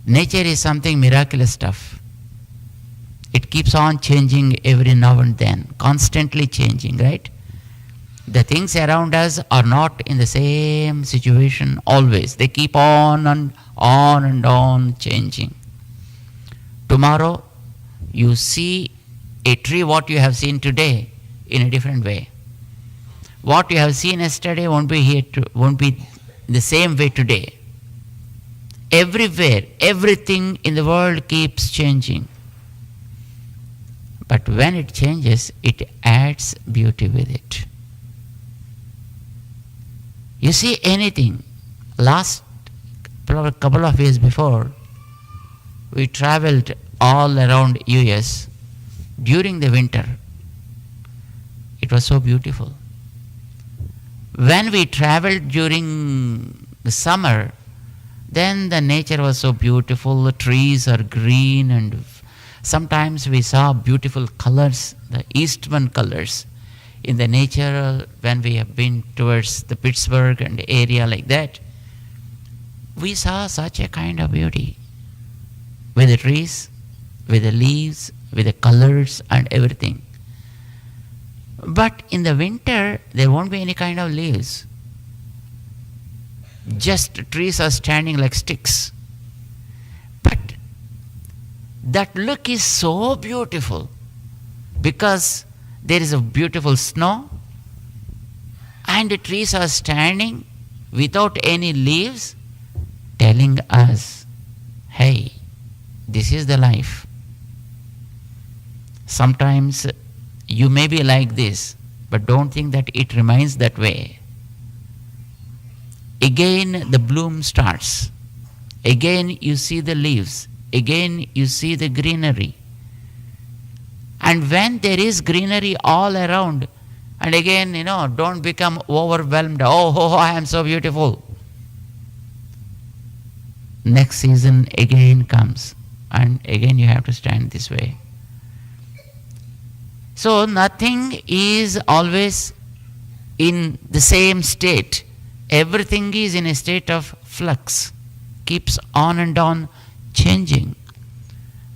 Nature is something miraculous stuff. It keeps on changing every now and then, constantly changing, right? The things around us are not in the same situation always. They keep on and on and on changing. Tomorrow, you see a tree, what you have seen today, in a different way. What you have seen yesterday won't be the same way today. Everywhere, everything in the world keeps changing. But when it changes, it adds beauty with it. You see anything, last couple of years before, we traveled all around US during the winter. It was so beautiful. When we traveled during the summer, then the nature was so beautiful, the trees are green, and sometimes we saw beautiful colors, the eastern colors in the nature when we have been towards the Pittsburgh and area like that. We saw such a kind of beauty with the trees, with the leaves, with the colors and everything. But in the winter, there won't be any kind of leaves. Just trees are standing like sticks. But that look is so beautiful because there is a beautiful snow and the trees are standing without any leaves, telling us, hey, this is the life. Sometimes you may be like this, but don't think that it remains that way. Again the bloom starts. Again you see the leaves. Again you see the greenery. And when there is greenery all around, and again, don't become overwhelmed. Oh, I am so beautiful. Next season again comes, and again you have to stand this way. So nothing is always in the same state. Everything is in a state of flux, keeps on and on changing.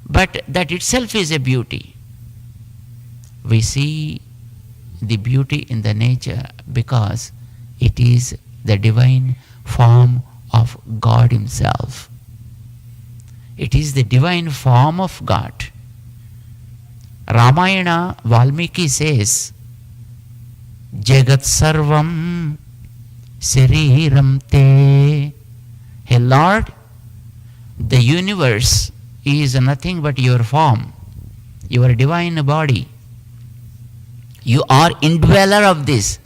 But that itself is a beauty. We see the beauty in the nature because it is the divine form of God Himself. It is the divine form of God. Ramayana, Valmiki says, Jagat Sarvam Sariram Te. Hey Lord, the universe is nothing but your form, your divine body. You are indweller of this,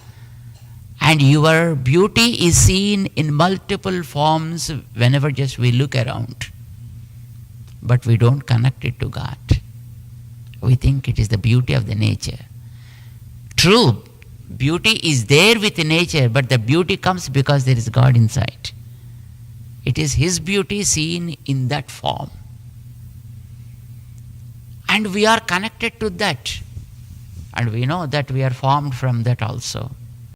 and your beauty is seen in multiple forms whenever just we look around. But we don't connect it to God. We think it is the beauty of the nature. True, beauty is there with the nature, but the beauty comes because there is God inside. It is His beauty seen in that form. And we are connected to that. And we know that we are formed from that also.